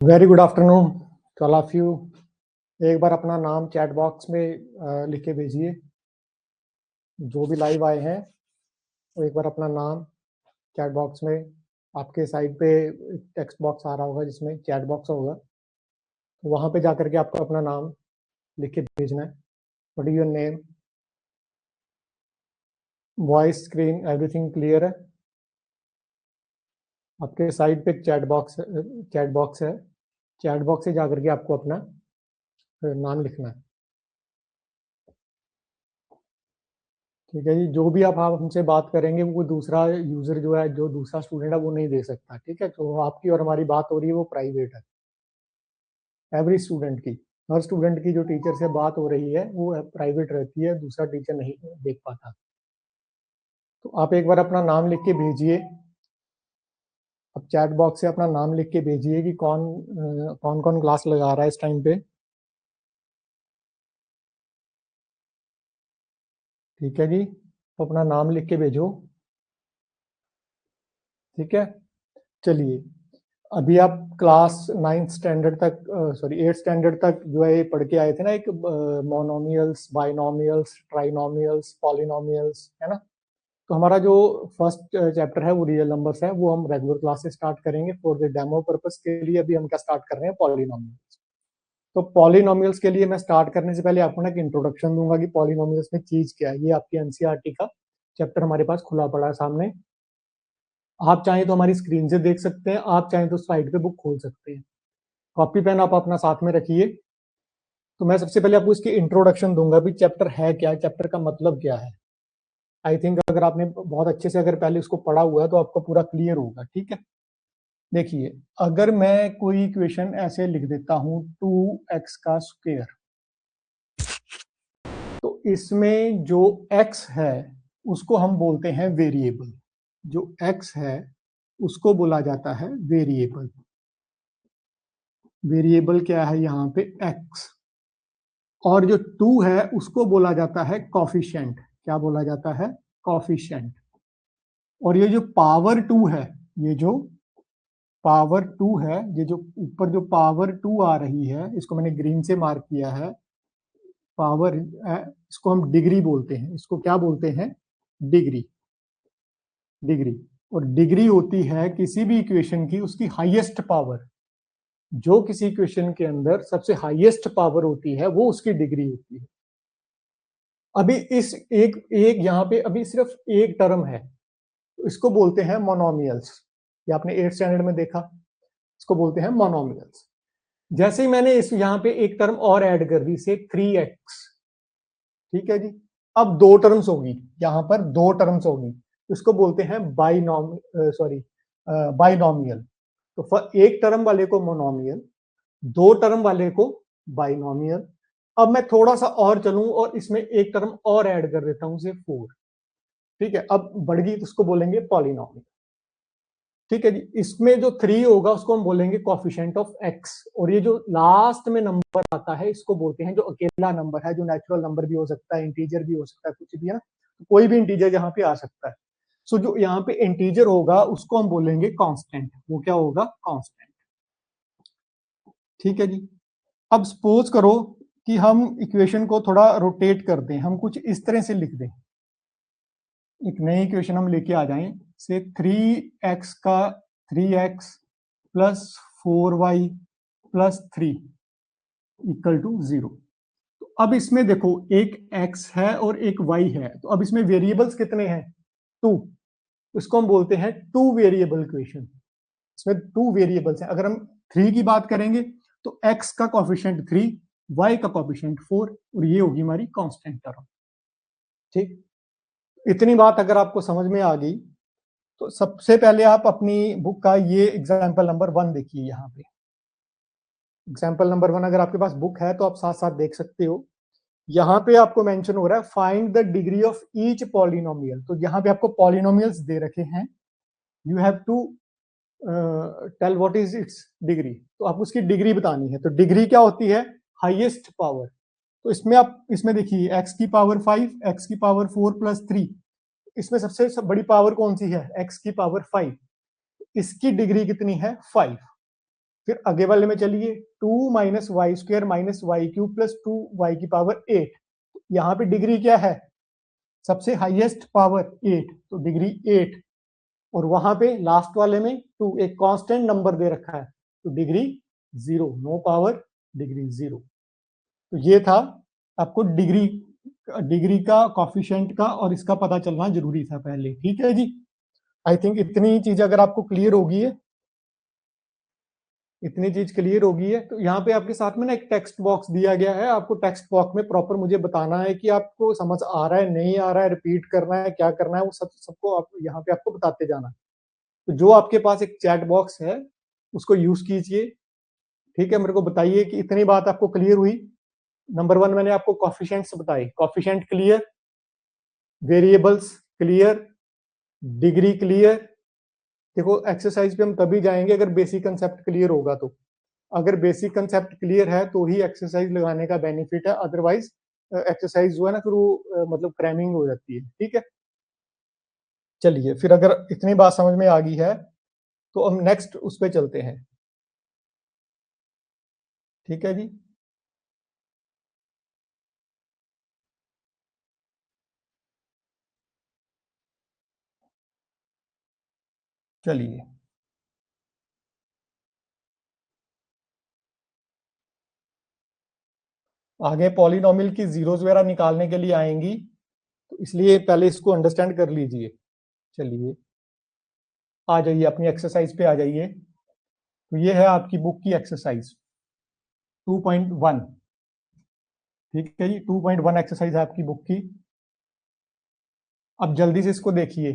Very good afternoon to all of you. एक बार अपना नाम चैट बॉक्स में लिख के भेजिए। जो भी लाइव आए हैं वो एक बार अपना नाम चैट बॉक्स में, आपके साइड पे टेक्स्ट बॉक्स आ रहा होगा जिसमें चैट बॉक्स होगा, तो वहाँ पे जाकर के आपको अपना नाम लिख के भेजना है। What is your name, voice, screen, everything clear है? आपके साइड पे चैट बॉक्स है, चैट बॉक्स से जाकर के आपको अपना नाम लिखना है। ठीक है जी। जो भी आप हमसे बात करेंगे वो दूसरा यूजर जो है, जो दूसरा स्टूडेंट है वो नहीं दे सकता। ठीक है, तो आपकी और हमारी बात हो रही है वो प्राइवेट है, एवरी स्टूडेंट की, हर स्टूडेंट की जो टीचर से बात हो रही है वो प्राइवेट रहती है, दूसरा टीचर नहीं देख पाता। तो आप एक बार अपना नाम लिख के भेजिए। अब चैट बॉक्स से अपना नाम लिख के भेजिए कि कौन कौन क्लास लगा रहा है इस टाइम पे। ठीक है जी, तो अपना नाम लिख के भेजो। ठीक है, चलिए। अभी आप क्लास 9th स्टैंडर्ड तक, सॉरी 8th स्टैंडर्ड तक जो है ये पढ़ के आए थे ना, एक मोनोमियल्स, बाइनोमियल्स, ट्राइनोमियल्स, पॉलिनोमियल्स, है ना। तो हमारा जो फर्स्ट चैप्टर है वो रियल नंबर्स है, वो हम रेगुलर क्लास से स्टार्ट करेंगे। फॉर द डेमो पर्पस के लिए अभी हम क्या स्टार्ट कर रहे हैं, पॉलिनोमियल्स। तो पॉलिनोमियल्स के लिए मैं स्टार्ट करने से पहले आपको ना एक इंट्रोडक्शन दूंगा कि पॉलिनोमियल्स में चीज क्या है। ये आपकी एनसीईआरटी का चैप्टर हमारे पास खुला पड़ा है सामने। आप चाहें तो हमारी स्क्रीन से देख सकते हैं, आप चाहें तो साइड पे बुक खोल सकते हैं। कॉपी पेन आप अपना साथ में रखिए। तो मैं सबसे पहले आपको इसकी इंट्रोडक्शन दूंगा भी, चैप्टर है क्या, चैप्टर का मतलब क्या है। आई थिंक अगर आपने बहुत अच्छे से अगर पहले उसको पढ़ा हुआ है तो आपको पूरा क्लियर होगा। ठीक है, देखिए, अगर मैं कोई इक्वेशन ऐसे लिख देता हूं 2x का स्क्वायर, तो इसमें जो x है उसको हम बोलते हैं वेरिएबल। जो x है उसको बोला जाता है वेरिएबल। वेरिएबल क्या है यहाँ पे, x। और जो 2 है उसको बोला जाता है कॉफिशिएंट। क्या बोला जाता है, कॉफिशिएंट। और ये जो पावर 2 है, ये जो पावर 2 है, ये जो ऊपर जो पावर 2 आ रही है, इसको मैंने ग्रीन से मार्क किया है। पावर, इसको हम डिग्री बोलते हैं। इसको क्या बोलते हैं, डिग्री। डिग्री। और डिग्री होती है किसी भी इक्वेशन की उसकी हाईएस्ट पावर। जो किसी इक्वेशन के अंदर सबसे हाईएस्ट पावर होती है वो उसकी डिग्री होती है। अभी इस एक एक यहाँ पे अभी सिर्फ एक टर्म है, तो इसको बोलते हैं मोनोमियल्स। ये आपने 8th स्टैंडर्ड में देखा, इसको बोलते हैं मोनोमियल्स। जैसे ही मैंने इस यहाँ पे एक टर्म और ऐड कर दी, से 3x। ठीक है जी, अब दो टर्म्स होगी, यहाँ पर दो टर्म्स होगी, इसको बोलते हैं बाइनोमियल। तो एक टर्म वाले को मोनोमियल, दो टर्म वाले को बाइनोमियल। अब मैं थोड़ा सा और चलूं और इसमें एक टर्म और ऐड कर देता हूं, से 4। ठीक है, अब बढ़ गई तो उसको बोलेंगे पॉलिनोमियल। ठीक है जी, इसमें जो 3 होगा उसको हम बोलेंगे कॉफिशिएंट ऑफ x। और ये जो लास्ट में नंबर आता है इसको बोलते हैं, जो अकेला नंबर है, जो नेचुरल नंबर भी हो सकता है, इंटीजर भी हो सकता है, कुछ भी है ना, तो कोई भी इंटीजर यहाँ पे आ सकता है। सो जो यहाँ पे इंटीजर होगा उसको हम बोलेंगे कांस्टेंट। वो क्या होगा, कांस्टेंट। ठीक है जी। अब सपोज करो कि हम इक्वेशन को थोड़ा रोटेट कर दें, हम कुछ इस तरह से लिख दें। एक नई इक्वेशन हम लेके आ जाएं, से 3x का 3x plus 4y plus 3 equal to 0। तो अब इसमें देखो, एक x है और एक y है, तो अब इसमें वेरिएबल्स कितने हैं, 2। इसको हम बोलते हैं टू वेरिएबल इक्वेशन। इसमें 2 वेरिएबल्स हैं। अगर हम 3 की बात करेंगे तो x का कॉफिशिएंट 3, y का कॉफिशिएंट 4, और ये होगी हमारी कांस्टेंट टर्म। ठीक, इतनी बात अगर आपको समझ में आ गई तो सबसे पहले आप अपनी बुक का ये एग्जाम्पल नंबर 1 देखिए। यहाँ पे एग्जाम्पल नंबर 1 अगर आपके पास बुक है तो आप साथ साथ देख सकते हो। यहाँ पे आपको मेंशन हो रहा है find the degree of each polynomial. तो यहाँ पे आपको पॉलिनोमियल्स दे रखे हैं, you have to tell what is its degree. तो आप उसकी डिग्री बतानी है। तो डिग्री क्या होती है, हाईएस्ट पावर। तो इसमें आप इसमें देखिए, x की पावर 5, x की पावर 4 प्लस 3, इसमें सबसे बड़ी पावर कौन सी है, x की पावर 5। इसकी डिग्री कितनी है, 5। फिर आगे वाले में चलिए 2 minus y square minus y cube plus 2y की पावर 8। यहाँ पे डिग्री क्या है, सबसे हाईएस्ट पावर 8, तो डिग्री 8, और वहां पे लास्ट वाले में 2 एक कांस्टेंट नंबर दे रखा है, तो डिग्री 0, नो पावर डिग्री 0। तो ये था आपको डिग्री का कॉफिशिएंट का और इसका पता चलना जरूरी था पहले। ठीक है जी, आई थिंक इतनी चीज अगर आपको क्लियर होगी है, इतनी चीज क्लियर होगी है, तो यहाँ पे आपके साथ में ना एक टेक्स्ट बॉक्स दिया गया है, आपको टेक्स्ट बॉक्स में प्रॉपर मुझे बताना है कि आपको समझ आ रहा है नहीं आ रहा है, रिपीट करना है क्या करना है, वो सबको आप यहाँ पे आपको बताते जाना। तो जो आपके पास एक चैट बॉक्स है उसको यूज कीजिए। ठीक है, मेरे को बताइए कि इतनी बात आपको क्लियर हुई। नंबर 1 मैंने आपको कॉफिशिएंट्स बताए, coefficient clear, variables clear, degree clear. देखो एक्सरसाइज पे हम तभी जाएंगे अगर बेसिक कंसेप्ट क्लियर होगा, तो अगर बेसिक कंसेप्ट क्लियर है तो ही एक्सरसाइज लगाने का बेनिफिट है, अदरवाइज एक्सरसाइज जो है ना फिर वो मतलब क्रैमिंग हो जाती है। ठीक है, चलिए फिर अगर इतनी बात समझ में आ गई है तो हम नेक्स्ट उस पर चलते हैं। ठीक है जी, चलिए आगे पॉलिनोमियल की जीरोस वगैरह निकालने के लिए आएंगी, तो इसलिए पहले इसको अंडरस्टैंड कर लीजिए। चलिए आ जाइए अपनी एक्सरसाइज पे आ जाइए। तो ये है आपकी बुक की एक्सरसाइज 2.1। ठीक है जी, 2.1 एक्सरसाइज है आपकी बुक की। अब जल्दी से इसको देखिए।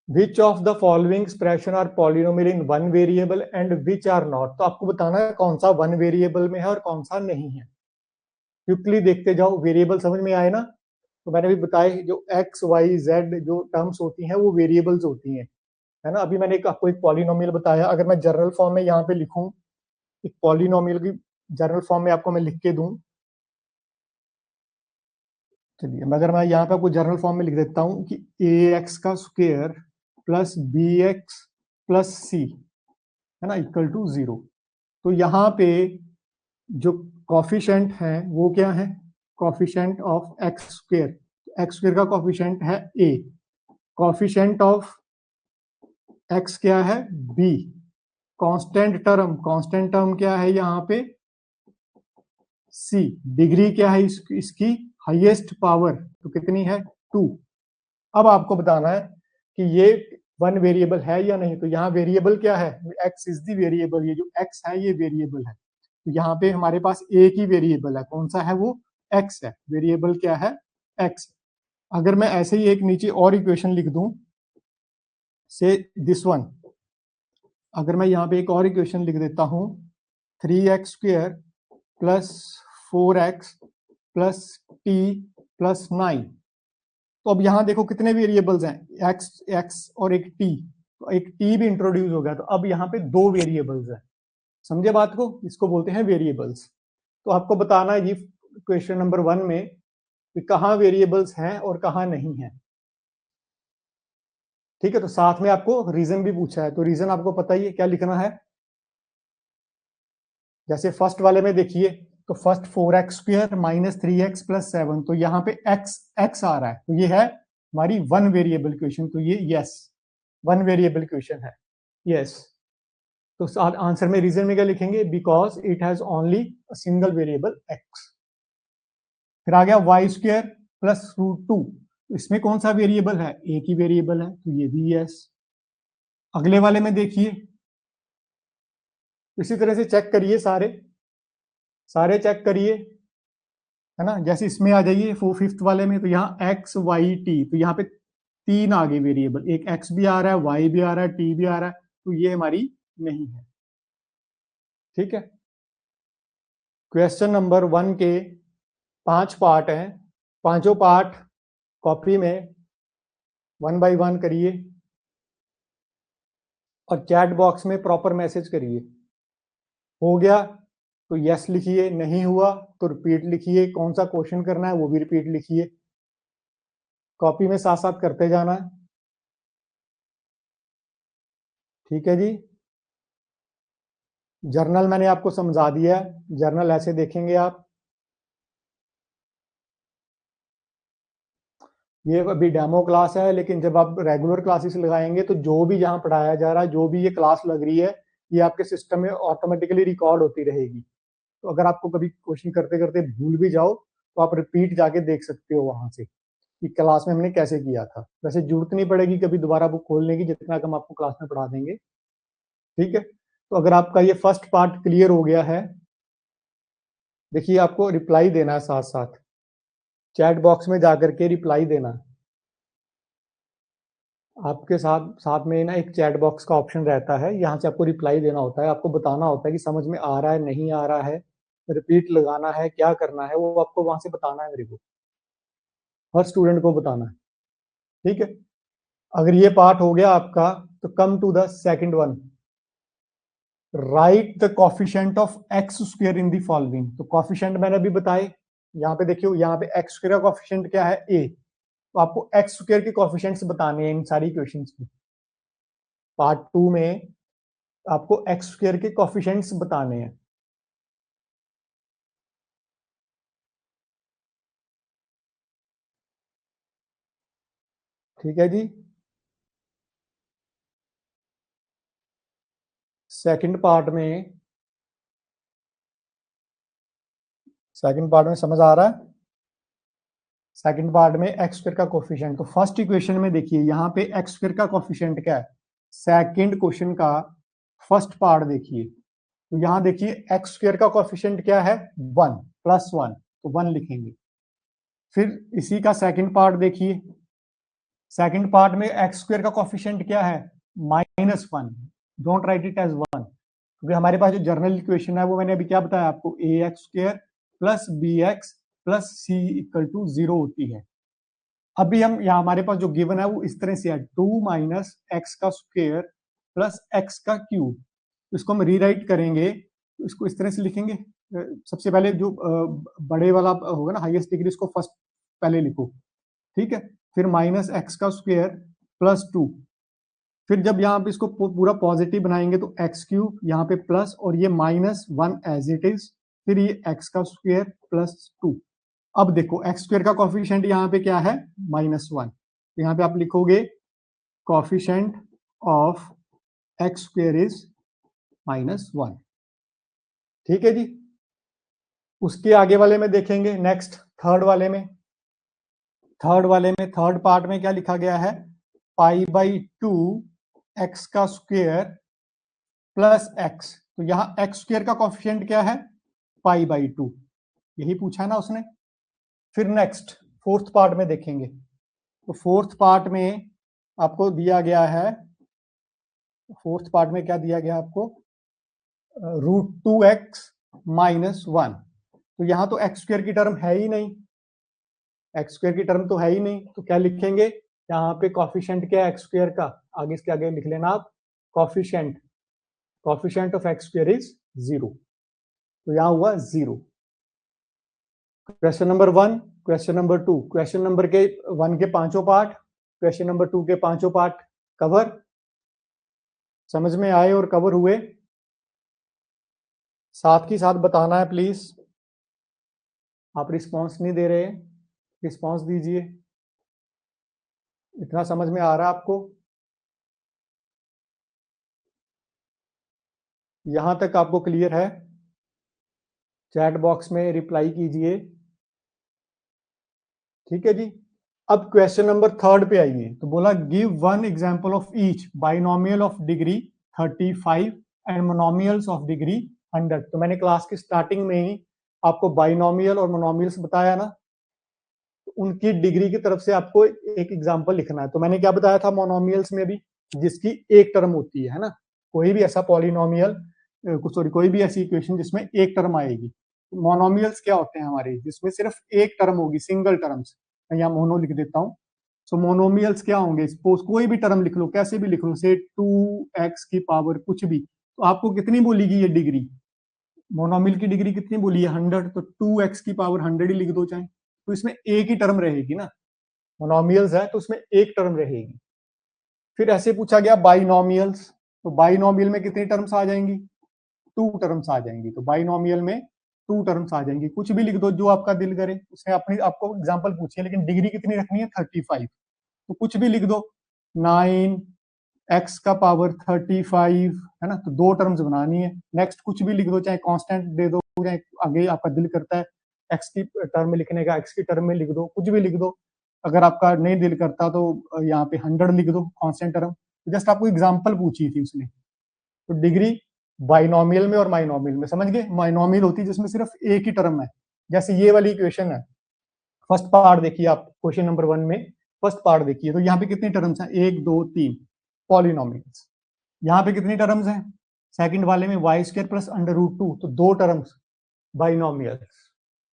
Which of the following expression are polynomial in one variable and which are not. तो आपको बताना है कौन सा वन वेरिएबल में है और कौन सा नहीं है। क्विकली देखते जाओ, वेरिएबल समझ में आए ना। तो मैंने भी बताया जो एक्स वाई जेड जो टर्म्स होती हैं वो वेरिएबल्स होती हैं, है ना। अभी मैंने आपको एक पॉलिनोमियल बताया, अगर मैं जनरल फॉर्म में यहाँ पे लिखूं, एक पॉलिनोमियल की जनरल फॉर्म में आपको मैं लिख के दूं। चलिए अगर मैं यहाँ पे आपको जनरल फॉर्म में लिख देता हूँ कि ए एक्स का square plus b x plus c, है ना, इक्वल टू 0। तो यहाँ पे जो कॉफिशेंट है वो क्या है, coefficient of x square, x square का कॉफिशेंट है ए, कॉफिशेंट ऑफ एक्स क्या है बी, कांस्टेंट टर्म क्या है यहाँ पे सी, डिग्री क्या है इसकी हाईएस्ट पावर, तो कितनी है 2। अब आपको बताना है कि ये वन वेरिएबल है या नहीं। तो यहाँ वेरिएबल क्या है, एक्स इज दी वेरिएबल, ये जो एक्स है ये वेरिएबल है। तो यहाँ पे हमारे पास एक ही वेरिएबल है, कौन सा है वो एक्स है, वेरिएबल क्या है एक्स। अगर मैं ऐसे ही एक नीचे और इक्वेशन लिख दूं से दिस वन, अगर मैं यहाँ पे एक और इक्वेशन लिख देता हूँ 3x² plus 4x plus T plus 9। तो अब यहाँ देखो कितने वेरिएबल्स हैं, एक्स और एक टी, तो एक टी भी इंट्रोड्यूस हो गया, तो अब यहाँ पे 2 वेरिएबल्स हैं। समझे बात को, इसको बोलते हैं वेरिएबल्स। तो आपको बताना है ये क्वेश्चन नंबर 1 में कि कहाँ वेरिएबल्स हैं और कहाँ नहीं है। ठीक है, तो साथ में आपको रीजन भी पूछा है, तो रीजन आपको पता ही है क्या लिखना है। जैसे फर्स्ट वाले में देखिए, तो first 4x² minus 3x plus 7, तो यहाँ पे x आ रहा है, तो ये है हमारी वन वेरिएबल क्वेश्चन, तो ये यस वन वेरिएबल क्वेश्चन है, यस। तो आंसर में रीजन में क्या लिखेंगे, because it has only single variable x। फिर आ गया y² प्लस √2, इसमें कौन सा वेरिएबल है, एक ही वेरिएबल है, तो ये भी यस। अगले वाले में देखिए, इसी तरह से चेक करिए, सारे सारे चेक करिए, है ना। जैसे इसमें आ जाइए 5th वाले में, तो यहाँ एक्स वाई टी, तो यहाँ पे 3 आ गए वेरिएबल, एक एक्स भी आ रहा है, वाई भी आ रहा है, टी भी आ रहा है, तो ये हमारी नहीं है। ठीक है, क्वेश्चन नंबर 1 के 5 पार्ट हैं, पांचों पार्ट कॉपी में 1 बाय 1 करिए और चैट बॉक्स में प्रॉपर मैसेज करिए। हो गया तो यस लिखिए, नहीं हुआ तो रिपीट लिखिए, कौन सा क्वेश्चन करना है वो भी रिपीट लिखिए, कॉपी में साथ साथ करते जाना है। ठीक है जी। जर्नल मैंने आपको समझा दिया है, जर्नल ऐसे देखेंगे आप। ये अभी डेमो क्लास है, लेकिन जब आप रेगुलर क्लासेस लगाएंगे तो जो भी यहाँ पढ़ाया जा रहा है, जो भी ये क्लास लग रही है, ये आपके सिस्टम में ऑटोमेटिकली रिकॉर्ड होती रहेगी। तो अगर आपको कभी क्वेश्चन करते करते भूल भी जाओ तो आप रिपीट जाके देख सकते हो वहां से कि क्लास में हमने कैसे किया था। वैसे जरूरत नहीं पड़ेगी कभी दोबारा बुक खोलने की, जितना कम आपको क्लास में पढ़ा देंगे। ठीक है, तो अगर आपका ये फर्स्ट पार्ट क्लियर हो गया है, देखिए आपको रिप्लाई देना है, साथ साथ चैट बॉक्स में जाकर के रिप्लाई देना है। आपके साथ साथ में ना एक चैट बॉक्स का ऑप्शन रहता है, यहाँ से आपको रिप्लाई देना होता है, आपको बताना होता है कि समझ में आ रहा है नहीं आ रहा है, रिपीट लगाना है, क्या करना है, वो आपको वहां से बताना है मेरे को, हर स्टूडेंट को बताना है। ठीक है, अगर ये पार्ट हो गया आपका तो come to the second one, write the coefficient of x square in the following. तो कॉफिशिएंट मैंने अभी बताए, यहाँ पे देखियो, यहाँ पे एक्स स्क्वायर का कॉफिशिएंट क्या है, ए। तो आपको एक्स स्क्वायर के कॉफिशिएंट्स बताने हैं इन सारी इक्वेशंस में। पार्ट 2 में आपको एक्स स्क्वायर के कॉफिशिएंट्स बताने हैं। ठीक है जी, सेकंड पार्ट में समझ आ रहा है। सेकंड पार्ट में एक्स स्क्वायर का कोफिशिएंट, तो फर्स्ट इक्वेशन में देखिए यहाँ पे एक्स स्क्वायर का कोफिशिएंट क्या है, सेकंड क्वेश्चन का फर्स्ट पार्ट देखिए, तो यहाँ देखिए एक्स स्क्वायर का कोफिशिएंट क्या है, 1 +1, तो 1 लिखेंगे। फिर इसी का सेकंड पार्ट देखिए, सेकंड पार्ट में एक्स स्क्वायर का कोफिशिएंट क्या है, -1, डोंट राइट इट एज 1, क्योंकि हमारे पास जो जर्नल इक्वेशन है वो मैंने अभी क्या बताया आपको, a x square plus b x plus c equal to 0 होती है। अभी हम यहाँ हमारे पास जो गिवन है वो इस तरह से है, 2 माइनस एक्स का स्क्वायर प्लस एक्स का क्यूब। इसको हम रीराइट करेंगे, तो इसको इस तरह से लिखेंगे। सबसे पहले जो बड़े वाला होगा ना, हाईएस्ट डिग्री, इसको फर्स्ट पहले लिखो। ठीक है, फिर माइनस एक्स का स्क्वायर +2, फिर जब यहाँ पे इसको पूरा पॉजिटिव बनाएंगे तो एक्स क्यूब, यहाँ पे प्लस और ये -1 एज इट इज, फिर ये एक्स का स्क्वायर +2। अब देखो एक्स स्क्वायर का कॉफिशिएंट यहाँ पे क्या है, -1, तो यहाँ पे आप लिखोगे coefficient of x square is -1। ठीक है जी, उसके आगे वाले में देखेंगे, नेक्स्ट थर्ड पार्ट में क्या लिखा गया है, π/2 एक्स का स्क्वायर प्लस एक्स। तो यहाँ एक्स स्क्वायर का कॉफिशिएंट क्या है, π/2, यही पूछा ना उसने। फिर नेक्स्ट फोर्थ पार्ट में देखेंगे, तो फोर्थ पार्ट में आपको दिया गया है, फोर्थ पार्ट में क्या दिया गया आपको, √2x - 1। तो यहाँ तो एक्स स्क्वायर की टर्म है ही नहीं, एक्स स्क्वायर की टर्म तो है ही नहीं, तो क्या लिखेंगे, यहाँ पे कॉफिशिएंट क्या है एक्स स्क्वायर का, आगे इसके आगे लिख लेना आप, coefficient of x square is 0, तो यहाँ हुआ 0। Question number 1, question number 2, question number के 1 के पांचों पार्ट, क्वेश्चन नंबर 2 के पांचों पार्ट कवर, समझ में आए और कवर हुए, साथ ही साथ बताना है प्लीज। आप रिस्पांस नहीं दे रहे, रिस्पांस दीजिए। इतना समझ में आ रहा है आपको, यहां तक आपको क्लियर है, चैट बॉक्स में रिप्लाई कीजिए। ठीक है जी, अब क्वेश्चन नंबर 3 पे आइए, तो बोला give one example of each binomial of degree 35 and monomials of degree 100। तो मैंने क्लास की स्टार्टिंग में ही आपको बाइनोमियल और मोनोमियल्स बताया ना, तो उनकी डिग्री की तरफ से आपको एक एग्जांपल लिखना है। तो मैंने क्या बताया था मोनोमियल्स में भी, जिसकी एक टर्म होती है ना, कोई भी ऐसा पॉलिनोमियल, सॉरी कोई भी ऐसी इक्वेशन जिसमें एक टर्म आएगी। मोनोमियल्स क्या होते हैं हमारे, जिसमें सिर्फ एक टर्म होगी, सिंगल टर्म्स। मैं यहाँ मोनो लिख देता हूँ। सो मोनोमियल्स क्या होंगे, सपोज कोई भी टर्म लिख लो, कैसे भी लिख लो, से 2x की पावर कुछ भी, तो आपको कितनी बोलेगी ये डिग्री, मोनोमियल की डिग्री कितनी बोली है, 100, तो 2x की पावर 100 ही लिख दो चाहे, तो इसमें एक ही टर्म रहेगी ना, मोनोमियल्स है तो उसमें एक टर्म रहेगी। फिर ऐसे पूछा गया बाइनोमियल्स, तो बाइनोमियल में कितनी टर्म्स आ जाएंगी, 2 टर्म्स आ जाएंगी। तो बाइनोमियल में 2 टर्म्स आ जाएंगी। कुछ भी लिख दो जो आपका दिल करे। उसने अपनी आपको एग्जांपल पूछी है, लेकिन डिग्री कितनी रखनी है? 35। तो कुछ भी लिख दो, 9 x का पावर 35, है ना। तो 2 टर्म्स बनानी है। नेक्स्ट कुछ भी लिख दो, चाहे कांस्टेंट दे दो, चाहे आगे आपका दिल करता है x की टर्म में लिखने का, x की टर्म में लिख दो, कुछ भी लिख दो। अगर आपका नहीं दिल करता तो यहाँ पे 100 लिख दो कांस्टेंट टर्म। जस्ट आपको एग्जांपल पूछी थी उसने। तो डिग्री बाइनोमियल में और माइनोमियल में, समझ गए। माइनोमियल होती है जिसमें सिर्फ एक ही टर्म है, जैसे ये वाली इक्वेशन है। फर्स्ट पार्ट देखिए आप क्वेश्चन नंबर 1 में, फर्स्ट पार्ट देखिए। तो यहाँ पे कितनी टर्म्स हैं? 1 2 3 पॉलिनोमियल्स। यहाँ पे कितनी टर्म्स हैं? सेकंड वाले में y square plus under root 2, तो 2 टर्म्स बाइनोमियल्स।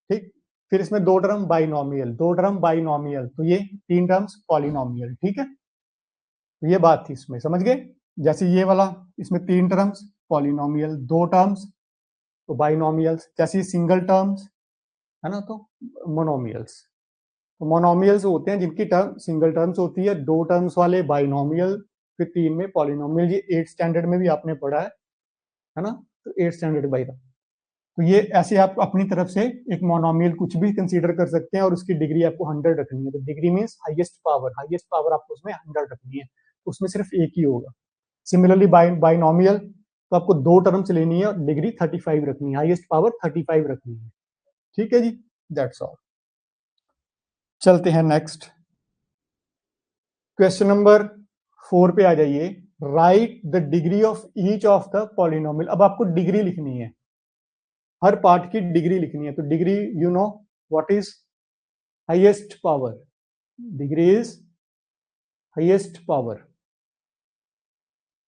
ठीक, फिर इसमें 2 टर्म बाइनोमियल, 2 टर्म बाइनोमियल, तो ये 3 टर्म्स पॉलिनोमियल। ठीक है, तो ये बात थी इसमें, समझ गए। जैसे ये वाला, इसमें 3 टर्म्स पॉलिनोमियल, 2 टर्म्स तो बाइनोमियल्स। जैसे सिंगल टर्म्स है ना, तो मोनोमियल्स। तो मोनोमियल्स होते हैं जिनकी टर्म सिंगल टर्म्स होती है, 2 टर्म्स वाले बाइनोमियल, फिर 3 में पॉलिनोमियल। ये 8th स्टैंडर्ड में भी आपने पढ़ा है ना। तो 8th स्टैंडर्ड बाई। तो ये ऐसे आप अपनी तरफ से एक मोनोमियल कुछ भी कंसीडर कर सकते हैं और उसकी डिग्री आपको 100 रखनी है। तो डिग्री मींस हाईएस्ट पावर आपको उसमें 100 रखनी है, उसमें सिर्फ एक ही होगा। सिमिलरली बाइनोमियल, तो आपको 2 टर्म्स लेनी है और डिग्री 35 रखनी है, हाईएस्ट पावर 35 रखनी है। ठीक है जी, दैट्स ऑल। चलते हैं नेक्स्ट क्वेश्चन नंबर 4 पे आ जाइए। Right the degree of each of the polynomial. अब आपको डिग्री लिखनी है, हर पार्ट की डिग्री लिखनी है। तो degree, you know what is highest power? Degree is highest power,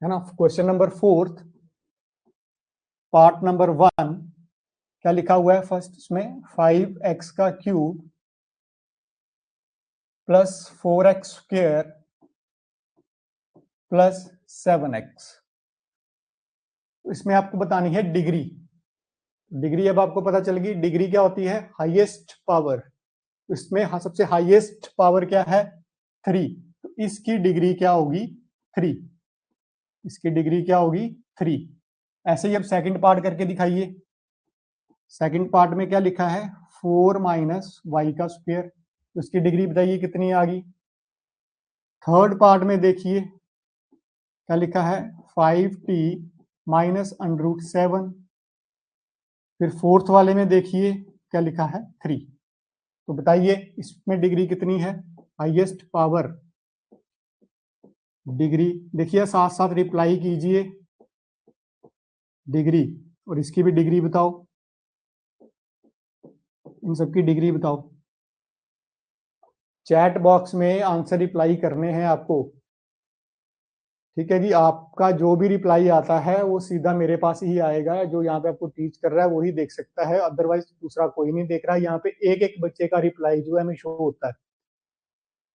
है ना। क्वेश्चन नंबर 4 पार्ट नंबर 1 क्या लिखा हुआ है? फर्स्ट इसमें 5x का cube plus 4x square plus 7x। इसमें आपको बतानी है डिग्री। डिग्री अब आपको पता चल गई, डिग्री क्या होती है? Highest power. इसमें सबसे हाईएस्ट पावर क्या है? 3। तो इसकी डिग्री क्या होगी? 3। इसकी डिग्री क्या होगी? 3। ऐसे ही अब सेकंड पार्ट करके दिखाइए। सेकंड पार्ट में क्या लिखा है? 4 माइनस वाई का स्क्वायर। तो इसकी डिग्री बताइए कितनी आ गई। थर्ड पार्ट में देखिए क्या लिखा है? 5t minus under root 7। फिर फोर्थ वाले में देखिए क्या लिखा है? 3। तो बताइए इसमें डिग्री कितनी है? हाईएस्ट पावर डिग्री, देखिए साथ साथ रिप्लाई कीजिए डिग्री, और इसकी भी डिग्री बताओ, इन सबकी डिग्री बताओ। चैट बॉक्स में आंसर रिप्लाई करने हैं आपको। ठीक है जी, आपका जो भी रिप्लाई आता है वो सीधा मेरे पास ही आएगा। जो यहाँ पे आपको टीच कर रहा है वही देख सकता है, अदरवाइज दूसरा कोई नहीं देख रहा है। यहाँ पे एक एक बच्चे का रिप्लाई जो है हमें शो होता है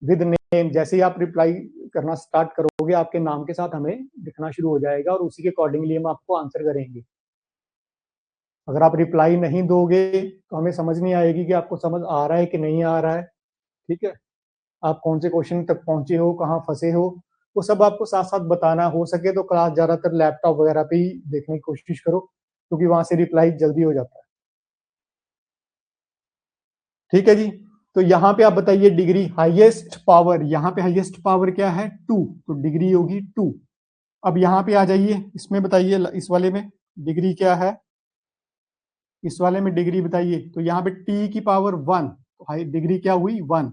विद नेम। जैसे ही आप रिप्लाई करना स्टार्ट करोगे आपके नाम के साथ हमें दिखना शुरू हो जाएगा और उसी के अकॉर्डिंगली हम आपको आंसर करेंगे। अगर आप रिप्लाई नहीं दोगे तो हमें समझ नहीं आएगी कि आपको समझ आ रहा है कि नहीं आ रहा है। ठीक है, आप कौन से क्वेश्चन तक पहुंचे हो, कहाँ फंसे हो, वो सब आपको साथ साथ बताना। हो सके तो क्लास ज्यादातर लैपटॉप वगैरह पे ही देखने की कोशिश करो, क्योंकि वहां से रिप्लाई जल्दी हो जाता है। ठीक है जी, तो यहाँ पे आप बताइए डिग्री हाईएस्ट पावर। यहाँ पे हाईएस्ट पावर क्या है? 2, तो डिग्री होगी 2। अब यहाँ पे आ जाइए, इसमें बताइए इस वाले में डिग्री क्या है? इस वाले में डिग्री बताइए। तो यहाँ पे t की पावर 1, तो डिग्री क्या हुई? 1।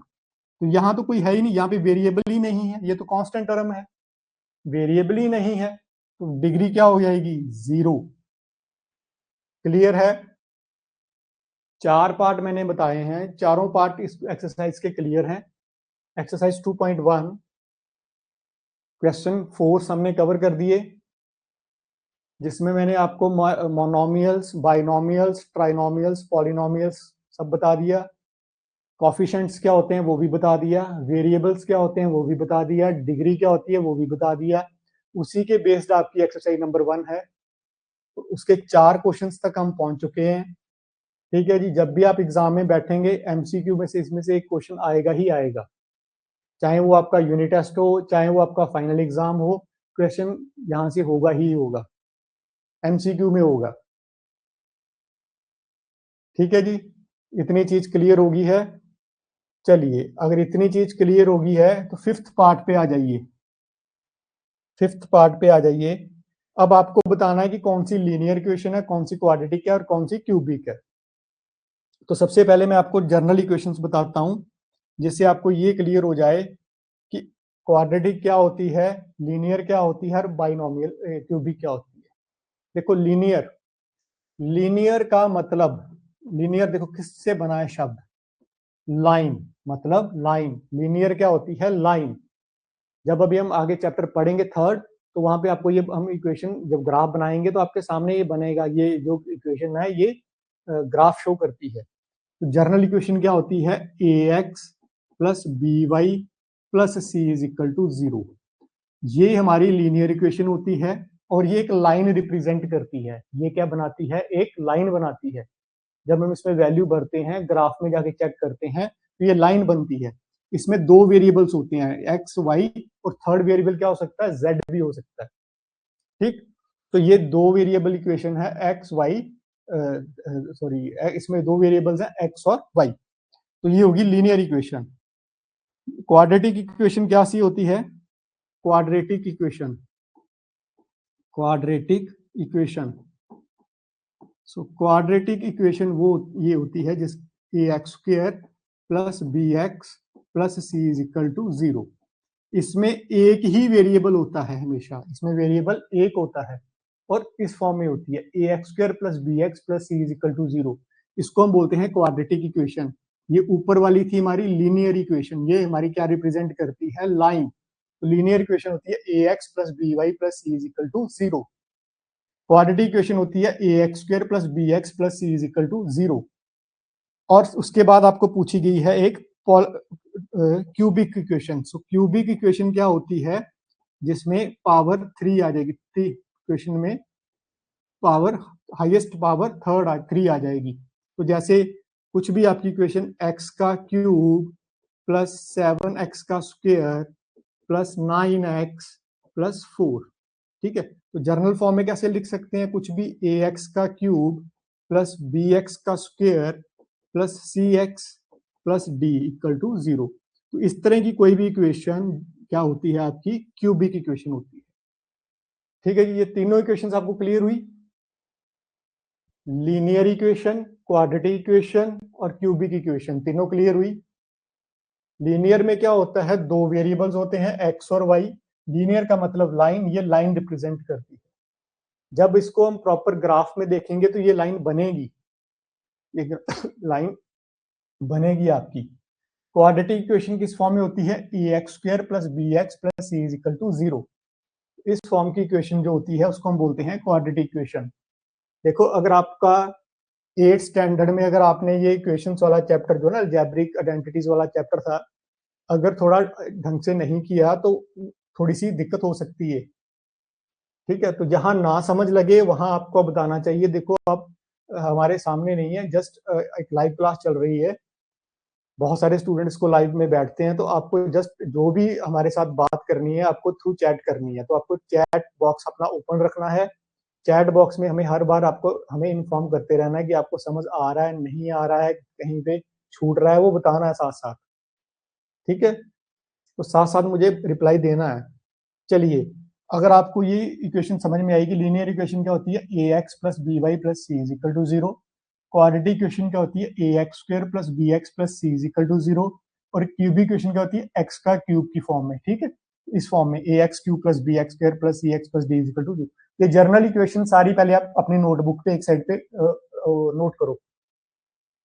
तो यहाँ तो कोई है ही नहीं, यहाँ पे वेरिएबल ही नहीं है, ये तो कांस्टेंट टर्म है, वेरिएबल ही नहीं है, तो डिग्री क्या हो जाएगी? 0। क्लियर है? 4 पार्ट मैंने बताए हैं, चारों पार्ट इस एक्सरसाइज के क्लियर हैं। एक्सरसाइज 2.1 क्वेश्चन 4 हमने कवर कर दिए, जिसमें मैंने आपको मोनोमियल्स, बाइनोमियल्स, ट्राइनोमियल्स, पॉलिनोमियल्स सब बता दिया। कॉफिशिएंट्स क्या होते हैं वो भी बता दिया, वेरिएबल्स क्या होते हैं वो भी बता दिया, डिग्री क्या होती है वो भी बता दिया। उसी के बेस्ड आपकी एक्सरसाइज नंबर 1 है। तो उसके 4 क्वेश्चंस तक हम पहुंच चुके हैं। ठीक है जी, जब भी आप एग्जाम में बैठेंगे एमसीक्यू में से इसमें से एक क्वेश्चन आएगा ही आएगा, चाहे वो आपका यूनिट टेस्ट हो, चाहे वो आपका फाइनल एग्जाम हो, क्वेश्चन यहाँ से होगा ही होगा। MCQ में होगा। ठीक है जी, इतनी चीज क्लियर होगी है। चलिए, अगर इतनी चीज क्लियर होगी है तो फिफ्थ पार्ट पे आ जाइए। फिफ्थ पार्ट पे आ जाइए। अब आपको बताना है कि कौन सी लीनियर इक्वेशन है, कौन सी क्वाड्रेटिक है और कौन सी क्यूबिक है। तो सबसे पहले मैं आपको जनरल इक्वेशंस बताता हूं, जिससे आपको ये क्लियर हो जाए कि क्वाड्रेटिक क्या होती है, लीनियर क्या होती है और बाइनोमियल क्यूबिक क्या होती है। देखो लीनियर, लीनियर का मतलब, लीनियर देखो किससे बना है शब्द, लाइन, मतलब लाइन। लीनियर क्या होती है, लाइन। जब अभी हम आगे चैप्टर पढ़ेंगे थर्ड, तो वहां पे आपको ये हम इक्वेशन जब ग्राफ बनाएंगे तो आपके सामने ये बनेगा, ये जो इक्वेशन है ये ग्राफ शो करती है। तो जर्नल इक्वेशन क्या होती है, ax plus b y plus c is equal to 0। ये हमारी लीनियर इक्वेशन होती है और ये एक लाइन रिप्रेजेंट करती है। ये क्या बनाती है, एक लाइन बनाती है। जब हम इसमें वैल्यू भरते हैं, ग्राफ में जाके चेक करते हैं, तो ये लाइन बनती है। इसमें दो वेरिएबल्स होते हैं, एक्स वाई, और थर्ड वेरिएबल क्या हो सकता है, जेड भी हो सकता है। ठीक, तो ये दो वेरिएबल इक्वेशन है एक्स वाई, सॉरी, इसमें दो वेरिएबल्स हैं एक्स और वाई। तो ये होगी लीनियर इक्वेशन। क्वाड्रेटिक इक्वेशन क्या सी होती है, quadratic equation, quadratic equation. So quadratic equation वो ये होती है जिस a x square plus b x plus c is equal to 0। इसमें एक ही वेरिएबल होता है हमेशा, इसमें वेरिएबल एक होता है और इस फॉर्म में होती है a x square plus b x plus c is equal to 0। इसको हम बोलते हैं क्वाड्रेटिक इक्वेशन। ये ऊपर वाली थी हमारी लीनियर इक्वेशन, ये हमारी क्या रिप्रेजेंट करती है, लाइन। तो लीनियर इक्वेशन होती है a x plus b y plus c is equal to 0। Quadratic equation होती है a x square plus b x plus c is equal to 0। और उसके बाद आपको पूछी गई है एक cubic equation. So cubic equation क्या होती है, जिसमें पावर 3 आ जाएगी। इक्वेशन में पावर, हाईएस्ट पावर थर्ड 3 आ जाएगी। तो जैसे कुछ भी आपकी इक्वेशन एक्स का क्यूब प्लस 7x का स्क्वायर प्लस 9x प्लस 4, ठीक है। तो जर्नल फॉर्म में कैसे लिख सकते हैं, कुछ भी ए एक्स का क्यूब प्लस बी एक्स का square plus c x plus d equal to 0। तो इस तरह की कोई भी इक्वेशन क्या होती है, आपकी क्यूबिक इक्वेशन होती है। ठीक है जी, ये तीनों इक्वेशन आपको क्लियर हुई, लीनियर इक्वेशन, क्वाड्रेटिक इक्वेशन और क्यूबिक इक्वेशन, तीनों क्लियर हुई। लीनियर में क्या होता है, दो वेरिएबल्स होते हैं एक्स और वाई। लीनियर का मतलब लाइन, ये लाइन रिप्रेजेंट करती है। जब इसको हम प्रॉपर ग्राफ में देखेंगे तो ये लाइन बनेगी, ये लाइन बनेगी आपकी। क्वाड्रेटिक इक्वेशन किस फॉर्म में होती है, a x square plus b x plus c is equal to 0। इस फॉर्म की इक्वेशन जो होती है उसको हम बोलते हैं क्वाड्रेटिक इक्वेशन। देखो, अगर आपका 8th स्टैंडर्ड में अगर आपने ये इक्वेशंस वाला चैप्टर जो ना अलजेब्रिक आइडेंटिटीज वाला चैप्टर था, अगर थोड़ा ढंग से नहीं किया तो थोड़ी सी दिक्कत हो सकती है। ठीक है, तो जहां ना समझ लगे वहां आपको बताना चाहिए। देखो, आप हमारे सामने नहीं है, जस्ट एक लाइव क्लास चल रही है, बहुत सारे स्टूडेंट्स को लाइव में बैठते हैं, तो आपको जस्ट जो भी हमारे साथ बात करनी है आपको थ्रू चैट करनी है। तो आपको चैट बॉक्स अपना ओपन रखना है। चैट बॉक्स में हमें हर बार आपको हमें इन्फॉर्म करते रहना है कि आपको समझ आ रहा है, नहीं आ रहा है, कहीं पे छूट रहा है, वो बताना है साथ साथ। ठीक है, तो साथ साथ मुझे रिप्लाई देना है। चलिए, अगर आपको ये इक्वेशन समझ में आएगी, लीनियर इक्वेशन क्या होती है, a x plus b y plus c is equal to 0। Quadratic equation क्या होती है, a x square plus b x plus c is equal to 0। और क्यूबिक इक्वेशन क्या होती है, एक्स का क्यूब की फॉर्म में। ठीक है, इस फॉर्म में a x cube plus b x square plus c x plus d is equal to 0। ये जर्नल इक्वेशन सारी पहले आप अपनी नोटबुक पे एक साइड पे नोट करो।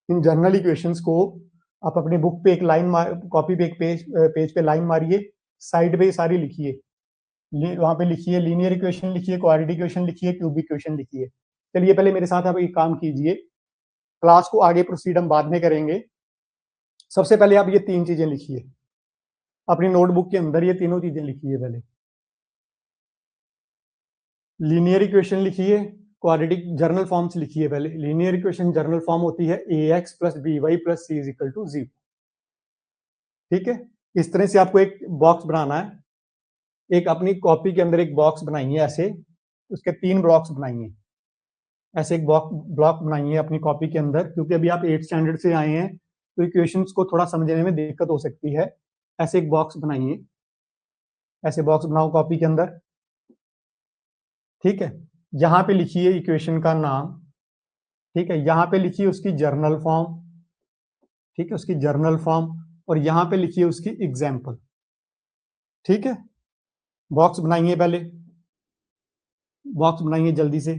इन जर्नल इक्वेशंस को आप अपनी बुक पे एक लाइन, कॉपी पे एक पेज पे लाइन मारिए, साइड पे सारी लिखिए। वहां पे लिखिए लीनियर इक्वेशन लिखिए, क्वाड्रेटिक इक्वेशन लिखिए, क्यूबिक इक्वेशन लिखिए। चलिए, पहले मेरे साथ आप एक काम कीजिए, क्लास को आगे प्रोसीड हम बाद में करेंगे। सबसे पहले आप ये तीन चीजें लिखिए अपनी नोटबुक के अंदर, ये तीनों चीजें लिखिए। पहले लीनियर इक्वेशन लिखिए, क्वाड्रेटिक जर्नल फॉर्म्स लिखिए। पहले लीनियर इक्वेशन जर्नल फॉर्म होती है a x plus b y plus c is equal to 0। ठीक है, इस तरह से आपको एक बॉक्स बनाना है। एक अपनी कॉपी के अंदर एक बॉक्स बनाइए ऐसे, उसके 3 ब्लॉक्स बनाइए। ऐसे एक ब्लॉक बनाइए अपनी कॉपी के अंदर, क्योंकि अभी आप 8th स्टैंडर्ड से आए हैं तो इक्वेशंस को थोड़ा समझने में दिक्कत हो सकती है। ऐसे एक बॉक्स बनाइए, ऐसे बॉक्स बनाओ कॉपी के अंदर, ठीक है। यहाँ पे लिखिए इक्वेशन का नाम, ठीक है। यहाँ पे लिखिए उसकी जर्नल फॉर्म, ठीक है, उसकी जर्नल फॉर्म, और यहाँ पे लिखिए उसकी एग्जाम्पल, ठीक है। बॉक्स बनाइए, पहले बॉक्स बनाइए जल्दी से।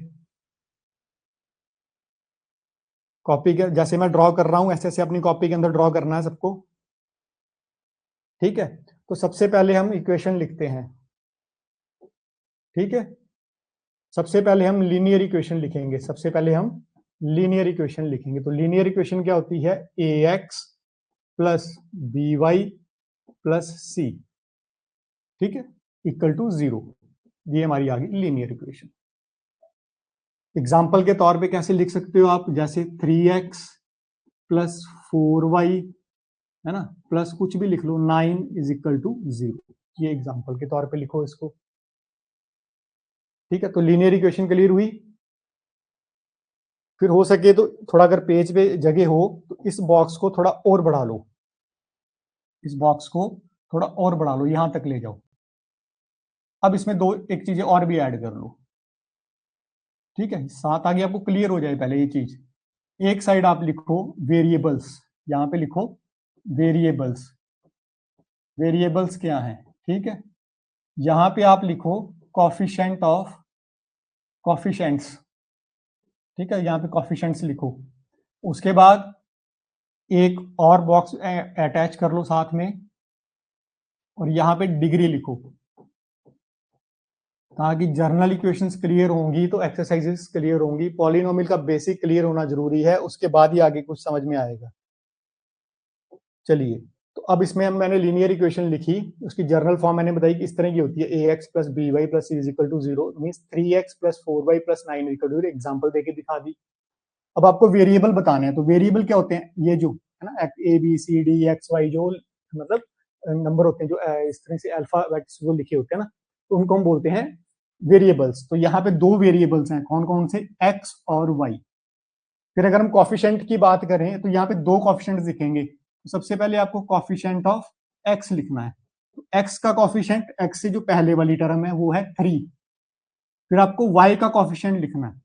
कॉपी के जैसे मैं ड्रॉ कर रहा हूं ऐसे ऐसे अपनी कॉपी के अंदर ड्रॉ करना है सबको, ठीक है। तो सबसे पहले हम इक्वेशन लिखते हैं, ठीक है। सबसे पहले हम लीनियर इक्वेशन लिखेंगे, सबसे पहले हम लीनियर इक्वेशन लिखेंगे। तो लीनियर इक्वेशन क्या होती है? A x plus b y plus c, ठीक है, इक्वल टू 0। ये हमारी आ गई लीनियर इक्वेशन। एग्जाम्पल के तौर पे कैसे लिख सकते हो आप? जैसे 3x प्लस 4y, है ना, प्लस कुछ भी लिख लो, 9 इज इक्वल टू 0। ये एग्जाम्पल के तौर पे लिखो इसको, ठीक है। तो लीनियर इक्वेशन क्लियर हुई। फिर हो सके तो थोड़ा अगर पेज पे जगह हो तो इस बॉक्स को थोड़ा और बढ़ा लो, इस बॉक्स को थोड़ा और बढ़ा लो, यहां तक ले जाओ। अब इसमें दो एक चीजें और भी ऐड कर लो, ठीक है, साथ आगे आपको क्लियर हो जाए पहले ये चीज। एक साइड आप लिखो वेरिएबल्स, यहां पे लिखो वेरिएबल्स। वेरिएबल्स क्या है? ठीक है, यहां पे आप लिखो कॉफिशेंट ऑफ कॉफिशेंट्स, ठीक है, यहाँ पे कॉफिशेंट्स लिखो। उसके बाद एक और बॉक्स अटैच कर लो साथ में, और यहाँ पे डिग्री लिखो, ताकि जर्नल इक्वेशंस क्लियर होंगी तो एक्सरसाइजेस क्लियर होंगी। पॉलिनोमियल का बेसिक क्लियर होना जरूरी है, उसके बाद ही आगे कुछ समझ में आएगा। चलिए, तो अब इसमें मैंने लीनियर इक्वेशन लिखी, उसकी जर्नल फॉर्म मैंने बताई कि इस तरह की होती है, a x plus b y plus c is equal to 0 means 3x plus 4y plus 9 equal to, example देके दिखा दी। अब आपको वेरिएबल बताने हैं, तो वेरिएबल क्या होते हैं? ये जो है ना, a b c d x y, जो मतलब नंबर होते हैं, जो इस तरह से अल्फाबेट्स जो लिखे होते हैं ना, तो उनको हम बोलते हैं वेरिएबल्स। तो यहाँ पे दो वेरिएबल्स हैं, कौन कौन से? एक्स और वाई। फिर अगर हम कॉफिशेंट की बात करें तो यहाँ पे दो कॉफिशेंट दिखेंगे। तो सबसे पहले आपको कॉफिशेंट ऑफ एक्स लिखना है। तो एक्स का कॉफिशेंट, एक्स से जो पहले वाली टर्म है वो है 3। फिर आपको वाई का कॉफिशेंट लिखना है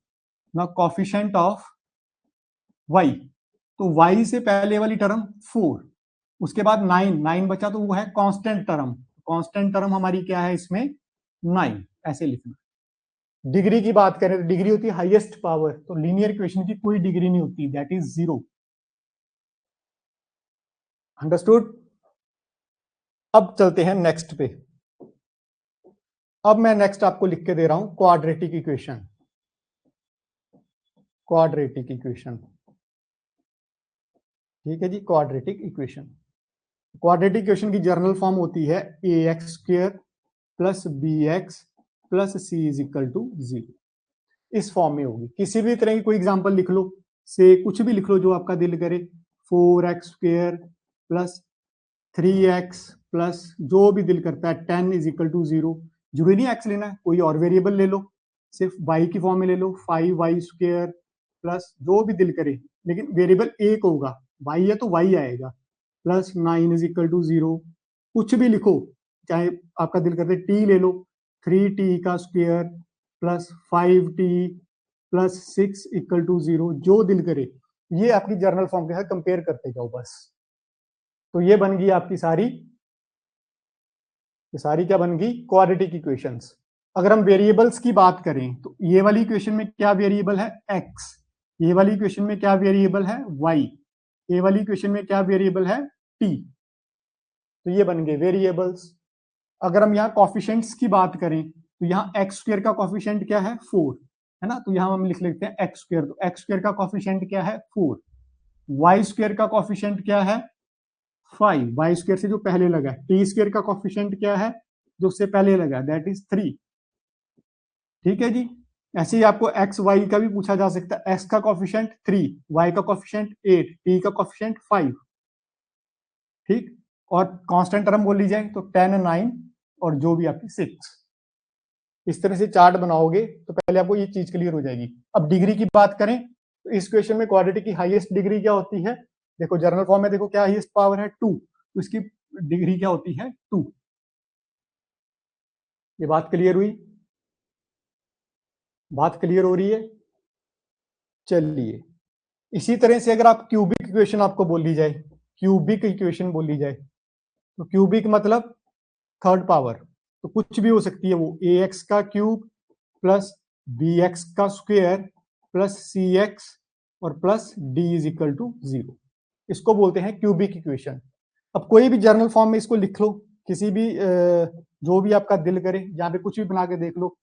ना, कॉफिशेंट ऑफ वाई, तो y से पहले वाली टर्म 4, उसके बाद 9, 9 बचा तो वो है कांस्टेंट टर्म। कांस्टेंट टर्म हमारी क्या है इसमें? 9, ऐसे लिखना। डिग्री की बात करें तो डिग्री होती है हाईएस्ट पावर, तो लीनियर इक्वेशन की कोई डिग्री नहीं होती, दैट इज 0। अंडरस्टूड? अब चलते हैं नेक्स्ट पे। अब मैं नेक्स्ट आपको लिख के दे रहा हूं क्वाड्रेटिक इक्वेशन। क्वाड्रेटिक इक्वेशन, ठीक है जी, क्वाड्रेटिक इक्वेशन। क्वाड्रेटिक इक्वेशन की जर्नल फॉर्म होती है a x square plus b x plus c is equal to 0। इस फॉर्म में होगी। किसी भी तरह की कोई एग्जांपल लिख लो, से कुछ भी लिख लो जो आपका दिल करे। 4x square plus 3x plus जो भी दिल करता है 10 इज इक्वल टू 0। जरूरी नहीं एक्स लेना है, कोई और वेरिएबल ले लो, सिर्फ y की फॉर्म में ले लो, 5y स्क्र प्लस जो भी दिल करे, लेकिन वेरिएबल एक होगा, y है तो y आएगा, प्लस 9 इज इक्वल टू 0। कुछ भी लिखो, चाहे आपका दिल करते टी ले लो, 3t का square plus 5t plus 6 equal to 0, जो दिल करे। ये आपकी जर्नल फॉर्म के साथ कंपेयर करते जाओ बस। तो ये बन गई आपकी सारी, ये सारी क्या बन गई? Quadratic equations. अगर हम वेरिएबल्स की बात करें तो ये वाली इक्वेशन में क्या वेरिएबल है? x। ये वाली इक्वेशन में क्या वेरिएबल है? y। ये वाली इक्वेशन में क्या वेरिएबल है? t। तो ये बन गए वेरिएबल्स। अगर हम यहाँ कॉफिशेंट्स की बात करें तो यहाँ एक्स स्क्र का कॉफिशेंट क्या है? 4, है ना, तो यहाँ हम लिख लेते हैं एक्स स्क्र। तो एक्स स्क्र का कॉफिशेंट क्या है? 4। वाई स्क्र का कॉफिशेंट क्या है? 5, वाई स्क्र से जो पहले लगा है। टी स्क्र का कॉफिशेंट क्या है? जो उससे पहले लगा, दैट इज 3। ठीक है जी। ऐसे ही आपको एक्स वाई का भी पूछा जा सकता है। एक्स का कॉफिशेंट 3, वाई का कॉफिशेंट 8, टी का कॉफिशेंट 5। ठीक, और कांस्टेंट टर्म बोल ली जाए तो 10, 9 और जो भी आपकी 6। इस तरह से चार्ट बनाओगे तो पहले आपको ये चीज क्लियर हो जाएगी। अब डिग्री की बात करें तो इस क्वेश्चन में क्वाड्रेटिक की हाईएस्ट डिग्री क्या होती है? देखो जनरल फॉर्म में देखो क्या हाईएस्ट पावर है 2, तो इसकी डिग्री क्या होती है 2। ये बात क्लियर हुई? बात क्लियर हो रही है? चलिए, इसी तरह से अगर आप क्यूबिक इक्वेशन आपको बोली जाए, क्यूबिक इक्वेशन बोली जाए, तो क्यूबिक मतलब थर्ड पावर, तो कुछ भी हो सकती है वो, ए एक्स का क्यूब प्लस बी एक्स का स्क्वायर प्लस सी एक्स और plus d is equal to 0, इसको बोलते हैं क्यूबिक इक्वेशन। अब कोई भी जर्नल फॉर्म में इसको लिख लो, किसी भी जो भी आपका दिल करे, यहाँ पे कुछ भी बना के देख लो,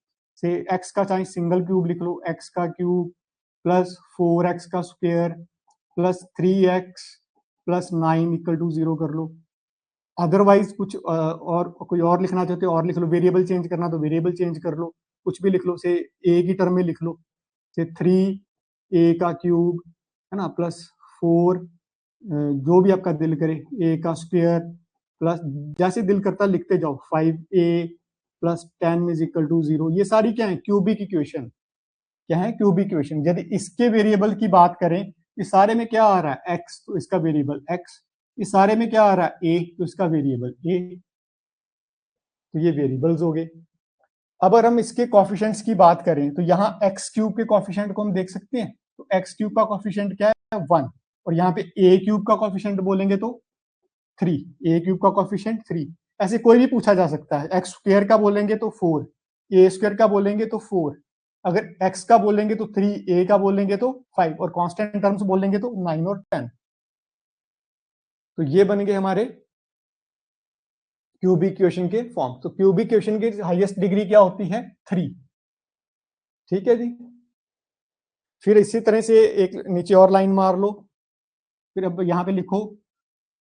से एक्स का चाहे सिंगल क्यूब लिख लो, एक्स का क्यूब प्लस 4x का square plus 3x plus 9 equal to 0 कर लो। अदरवाइज कुछ और कोई और लिखना चाहते हो और लिख लो, वेरिएबल चेंज करना तो वेरिएबल चेंज कर लो, कुछ भी लिख लो, से ए की टर्म में लिख लो, से 3a का क्यूब है ना प्लस 4 जो भी आपका दिल करे, ए का स्क्वायर प्लस जैसे दिल करता लिखते जाओ, 5a plus 10 is equal to 0। ये सारी क्या है? Cubic equation. क्या है? Cubic equation. यदि इसके वेरिएबल की बात करें, इस सारे में क्या आ रहा है? x, तो इसका वेरिएबल x। इस सारे में क्या आ रहा है? a, तो इसका वेरिएबल a। तो ये वेरिएबल्स हो गए। अब अगर हम इसके कॉफिशिएंट्स की बात करें तो यहाँ एक्स क्यूब के कॉफिशिएंट को हम देख सकते हैं, तो एक्स क्यूब का कॉफिशिएंट क्या है? 1, और यहाँ पे ए क्यूब का कॉफिशिएंट बोलेंगे तो 3, ए क्यूब का कॉफिशिएंट 3। ऐसे कोई भी पूछा जा सकता है, एक्स स्क्वायर का बोलेंगे तो 4, ए स्क्वायर का बोलेंगे तो 4, अगर एक्स का बोलेंगे तो 3, ए का बोलेंगे तो 5, और कांस्टेंट टर्म्स बोलेंगे तो 9 और 10। तो ये बन गए हमारे क्यूबिक इक्वेशन के फॉर्म। तो क्यूबिक इक्वेशन की हाईएस्ट डिग्री क्या होती है? 3। ठीक है जी। फिर इसी तरह से एक नीचे और लाइन मार लो, फिर अब यहाँ पे लिखो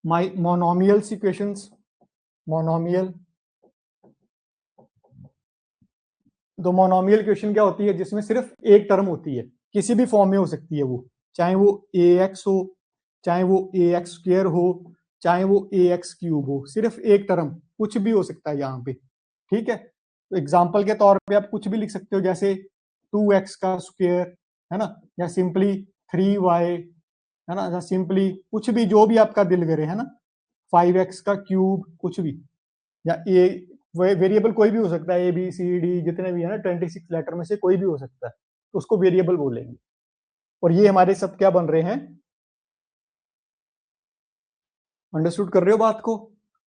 मोनोमियल्स इक्वेशंस। मोनोमियल, तो मोनोमियल इक्वेशन क्या होती है? जिसमें सिर्फ एक टर्म होती है, किसी भी फॉर्म में हो सकती है वो, चाहे वो ए एक्स हो, चाहे वो ए एक्स स्क्वेयर हो, चाहे वो ए एक्स क्यूब हो, सिर्फ एक टर्म, कुछ भी हो सकता है यहाँ पे। ठीक है, तो एग्जाम्पल के तौर पे आप कुछ भी लिख सकते हो, जैसे 2x का स्क्वेयर है ना, या सिंपली 3y है ना, या सिंपली कुछ भी जो भी आपका दिल करे है ना, 5x का क्यूब, कुछ भी, या ए वेरिएबल कोई भी हो सकता है, ए बी सी डी जितने भी है ना 26 लेटर में से कोई भी हो सकता है, तो उसको वेरिएबल बोलेंगे। और ये हमारे सब क्या बन रहे हैं? अंडरस्टूड कर रहे हो बात को?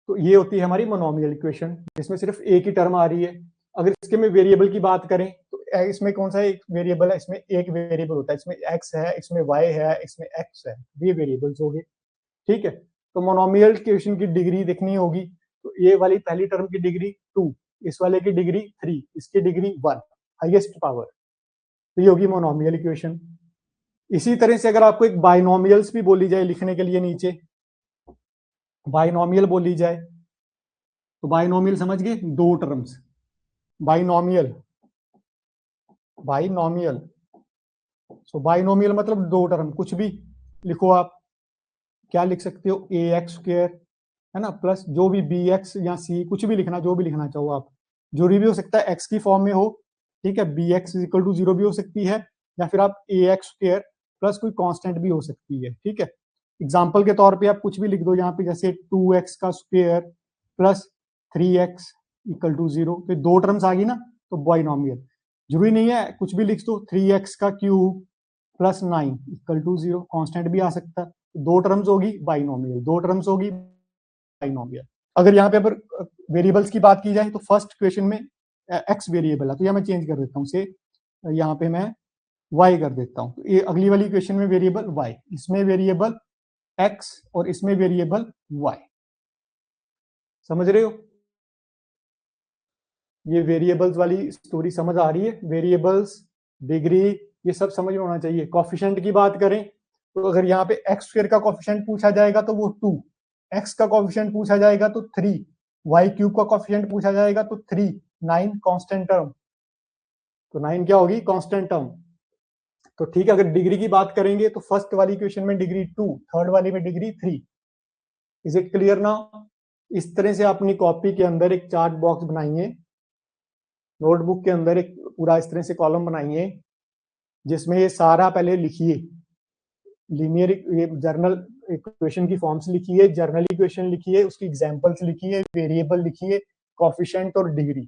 तो ये होती है हमारी मोनोमियल इक्वेशन, जिसमें सिर्फ एक ही टर्म आ रही है। अगर इसके में वेरिएबल की बात करें तो इसमें कौन सा एक वेरिएबल है? इसमें एक वेरिएबल होता है, इसमें x है, इसमें y है, इसमें x है, ये वेरिएबल्स हो गए। ठीक है, तो मोनोमियल इक्वेशन की डिग्री देखनी होगी, तो ये वाली पहली टर्म की डिग्री 2, इस वाले की डिग्री 3, इसकी डिग्री 1, हाईएस्ट पावर, तो ये होगी मोनोमियल इक्वेशन। इसी तरह से अगर आपको एक बाइनोमियल्स भी बोली जाए लिखने के लिए, नीचे बाइनोमियल बोली जाए, तो बाइनोमियल समझ गए? दो टर्म्स, बाइनोमियल, बाइनोमियल, सो बाइनोमियल मतलब दो टर्म, कुछ भी लिखो आप, क्या लिख सकते हो? ए एक्स स्क्वेयर है ना प्लस जो भी बी एक्स या सी, कुछ भी लिखना, जो भी लिखना चाहो आप, जो भी हो सकता है, एक्स की फॉर्म में हो। ठीक है, बी एक्स इक्वल टू 0 भी हो सकती है, या फिर आप ए एक्स स्क्वेयर प्लस कोई कांस्टेंट भी हो सकती है। ठीक है, एग्जाम्पल के तौर पे आप कुछ भी लिख दो यहाँ पे, जैसे 2x का square plus 3x equal to 0, तो दो टर्म्स आ गई ना, तो बाइनोमियल। जरूरी नहीं है, कुछ भी लिख दो, 3x का cube plus 9 equal to 0, constant भी आ सकता है, दो टर्म्स होगी बाइनोमियल, दो टर्म्स होगी बाइनोमियल। अगर यहाँ पे अगर वेरिएबल्स की बात की जाए तो फर्स्ट इक्वेशन में x वेरिएबल है, तो यह मैं चेंज कर देता हूँ, से यहाँ पे मैं y कर देता हूँ, तो ये अगली वाली इक्वेशन में वेरिएबल y, इसमें वेरिएबल x और इसमें वेरिएबल y। समझ रहे हो? ये वेरिएबल्स वाली स्टोरी समझ आ रही है? वेरिएबल्स, डिग्री, ये सब समझ में होना चाहिए। कॉफिशिएंट की बात करें तो अगर यहाँ पे एक्स स्क्वायर का कॉफिशिएंट पूछा जाएगा तो वो 2, एक्स का कॉफिशिएंट पूछा जाएगा तो 3, वाई क्यूब का कॉफिशिएंट पूछा जाएगा तो 3, 9 कांस्टेंट टर्म, तो 9 क्या होगी? Constant term. तो ठीक है, अगर डिग्री की बात करेंगे तो फर्स्ट वाली इक्वेशन में डिग्री 2, थर्ड वाली में degree 3। Is it clear now? इस तरह से अपनी कॉपी के अंदर एक चार्ट बॉक्स बनाइए, नोटबुक के अंदर एक पूरा इस तरह से कॉलम बनाइए जिसमें ये सारा पहले लिखिए, लीनियर ये जर्नल इक्वेशन की फॉर्म्स लिखिए, जर्नल इक्वेशन लिखिए, उसकी एग्जांपल्स लिखिए, वेरिएबल लिखिए, कोफिशिएंट और डिग्री।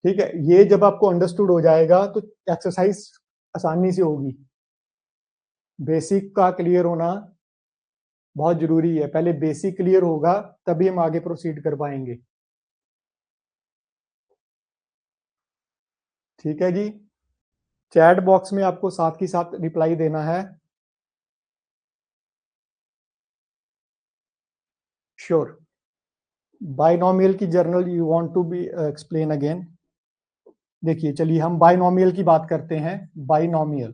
ठीक है, ये जब आपको अंडरस्टूड हो जाएगा तो एक्सरसाइज आसानी से होगी। बेसिक का क्लियर होना बहुत जरूरी है, पहले बेसिक क्लियर होगा तभी हम आगे प्रोसीड कर पाएंगे। ठीक है जी, चैट बॉक्स में आपको साथ ही साथ रिप्लाई देना है। श्योर। बाइनोमियल की general you want to be explain again? देखिए चलिए हम बाइनोमियल की बात करते हैं। बाइनोमियल,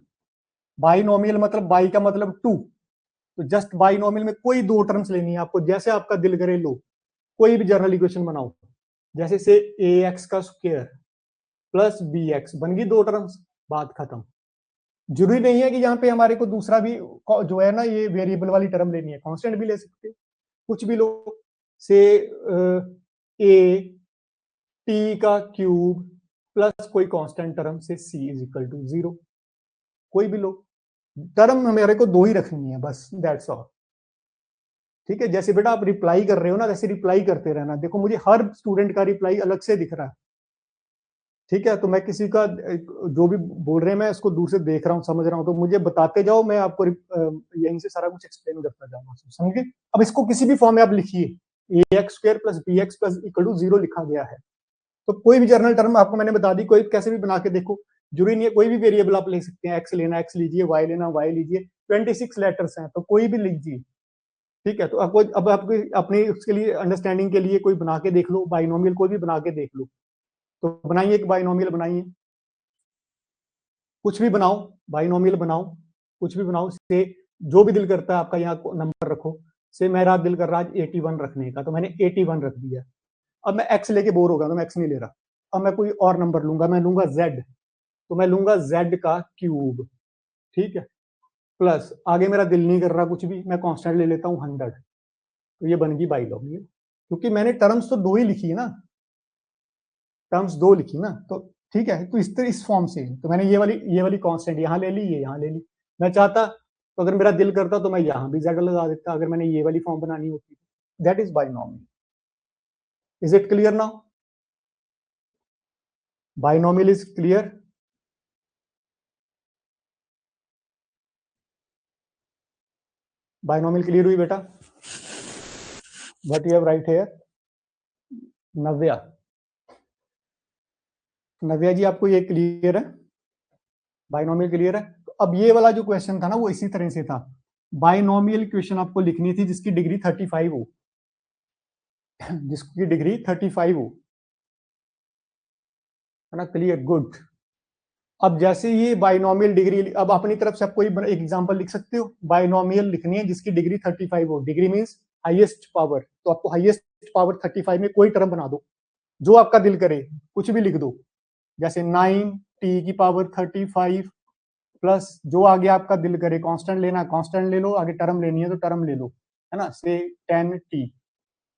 बाइनोमियल मतलब बाई का मतलब टू, तो जस्ट बाइनोमियल में कोई दो टर्म्स लेनी है आपको, जैसे आपका दिल करे लो, कोई भी जर्नल इक्वेशन बनाओ। जैसे से ए एक्स का स्क्वायर प्लस बी एक्स बन गई दो टर्म्स, बात खत्म। जरूरी नहीं है कि यहाँ पे हमारे को दूसरा भी जो है ना ये वेरिएबल वाली टर्म लेनी है, कांस्टेंट भी ले सकते हैं, कुछ भी लो। से ए टी का क्यूब प्लस कोई कांस्टेंट टर्म से सी इज इक्वल टू 0, कोई भी लो, टर्म हमारे को दो ही रखनी है बस, दैट्स ऑल। ठीक है, जैसे बेटा आप रिप्लाई कर रहे हो ना, वैसे रिप्लाई करते रहना। देखो मुझे हर स्टूडेंट का रिप्लाई अलग से दिख रहा है। ठीक है, तो मैं किसी का जो भी बोल रहे हैं मैं उसको दूर से देख रहा हूँ, समझ रहा हूँ, तो मुझे बताते जाओ, मैं आपको यहीं से सारा कुछ एक्सप्लेन करता जाऊंगा, समझे? अब इसको किसी भी फॉर्म में आप लिखिए, a x square plus b x plus equal to 0 लिखा गया है, तो कोई भी जर्नल टर्म आपको मैंने बता दी, कोई कैसे भी बना के देखो, जरूरी नहीं है, कोई भी वेरिएबल आप ले सकते हैं, एक्स लेना एक्स लीजिए, वाई लेना वाई लीजिए, 26 लेटर्स हैं तो कोई भी लीजिए। ठीक है, तो आपको अब आपको अपनी उसके लिए अंडरस्टैंडिंग के लिए कोई बना के देख लो, बाइनोमियल कोई भी बना के देख लो, तो बनाइए एक बाइनोमियल बनाइए, कुछ भी बनाओ, बाइनोमियल बनाओ, कुछ भी बनाओ, से जो भी दिल करता है आपका यहाँ नंबर रखो। से मेरा दिल कर रहा है 81 रखने का, तो मैंने 81 रख दिया। अब मैं एक्स लेके बोर होगा तो मैं एक्स नहीं ले रहा, अब मैं कोई और नंबर लूंगा, मैं लूंगा जेड, तो मैं लूंगा जेड का क्यूब। ठीक है, प्लस आगे मेरा दिल नहीं कर रहा कुछ भी, मैं कांस्टेंट ले लेता हूँ 100, तो ये बन गई बाइनोमियल, क्योंकि मैंने टर्म्स तो दो ही लिखी है ना, टर्म्स दो लिखी ना, तो ठीक है, तो इस तरह इस फॉर्म से, तो मैंने ये वाली कांस्टेंट यहाँ ले ली, ये यहाँ ले ली। मैं चाहता तो अगर मेरा दिल करता तो मैं यहाँ भी जेड लगा देता, अगर मैंने ये वाली फॉर्म बनानी होती। That is binomial. Is it clear now? Binomial is clear? Binomial clear हुई बेटा? What you have write here? Navya, Navya ji आपको ये क्लियर है? बाइनोमियल क्लियर है? तो अब ये वाला जो क्वेश्चन था ना वो इसी तरह से था, बाइनोमियल क्वेश्चन आपको लिखनी थी जिसकी डिग्री 35 हो, जिसकी डिग्री 35 हो, है ना? Clear, good. अब जैसे ये बाइनोमियल डिग्री, अब अपनी तरफ से आप कोई एक एग्जांपल लिख सकते हो, बाइनोमियल लिखनी है जिसकी डिग्री 35 हो, डिग्री मींस हाईएस्ट पावर, तो आपको हाईएस्ट पावर 35 में कोई टर्म बना दो, जो आपका दिल करे, कुछ भी लिख दो, जैसे 9 टी की पावर 35 प्लस जो आगे आपका दिल करे, कांस्टेंट लेना कांस्टेंट ले लो, आगे टर्म लेनी है तो टर्म ले लो, है ना? से 10 टी,